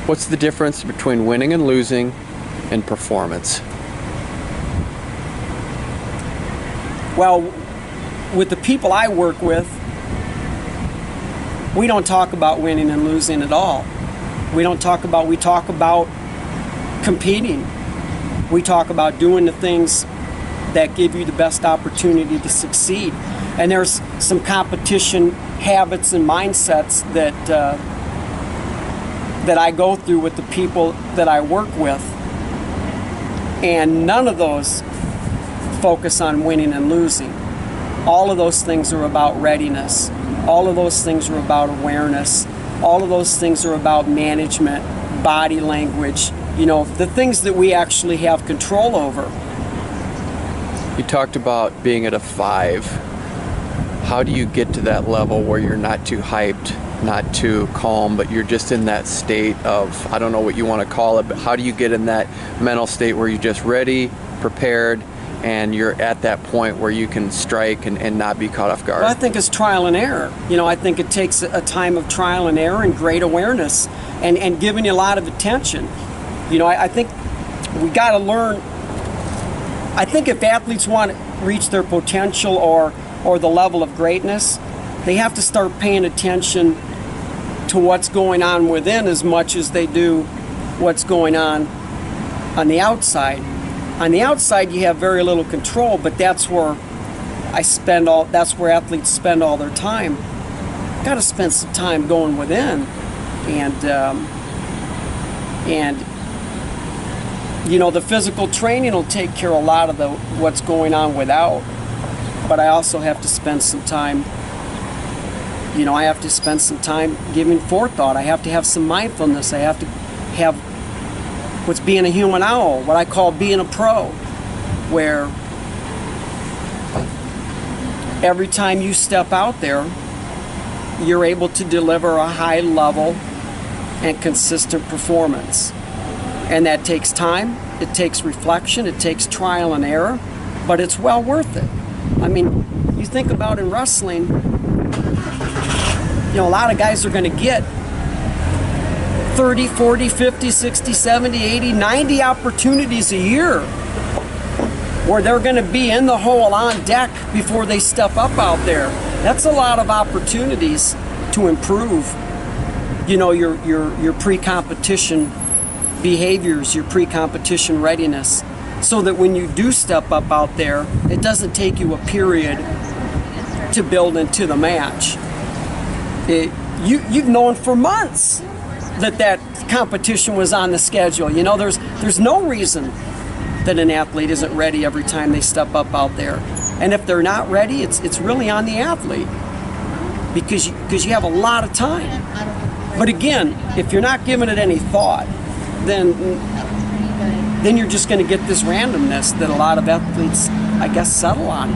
What's the difference between winning and losing in performance? Well, with the people I work with, we don't talk about winning and losing at all. We talk about competing. We talk about doing the things that give you the best opportunity to succeed. And there's some competition habits and mindsets that I go through with the people that I work with. And none of those focus on winning and losing. All of those things are about readiness. All of those things are about awareness. All of those things are about management, body language, the things that we actually have control over. You talked about being at a 5. How do you get to that level where you're not too hyped, not too calm, but you're just in that state of, I don't know what you want to call it, but how do you get in that mental state where you're just ready, prepared, and you're at that point where you can strike and not be caught off guard? Well, I think it's trial and error. I think it takes a time of trial and error and great awareness and giving you a lot of attention. I think we got to learn. I think if athletes want to reach their potential or the level of greatness, they have to start paying attention to what's going on within as much as they do what's going on the outside. On the outside, you have very little control, but that's where that's where athletes spend all their time. Got to spend some time going within, and the physical training will take care of a lot of what's going on without. But I also have to spend some time. I have to spend some time giving forethought. I have to have some mindfulness. I have to have what's being a human owl, what I call being a pro, where every time you step out there, you're able to deliver a high level and consistent performance. And that takes time, it takes reflection, it takes trial and error, but it's well worth it. You think about in wrestling, a lot of guys are going to get 30, 40, 50, 60, 70, 80, 90 opportunities a year where they're going to be in the hole on deck before they step up out there. That's a lot of opportunities to improve, your pre-competition behaviors, your pre-competition readiness, so that when you do step up out there, it doesn't take you a period to build into the match. You've known for months that competition was on the schedule. There's no reason that an athlete isn't ready every time they step up out there. And if they're not ready, it's really on the athlete, because you have a lot of time. But again, if you're not giving it any thought, then you're just going to get this randomness that a lot of athletes, I guess, settle on.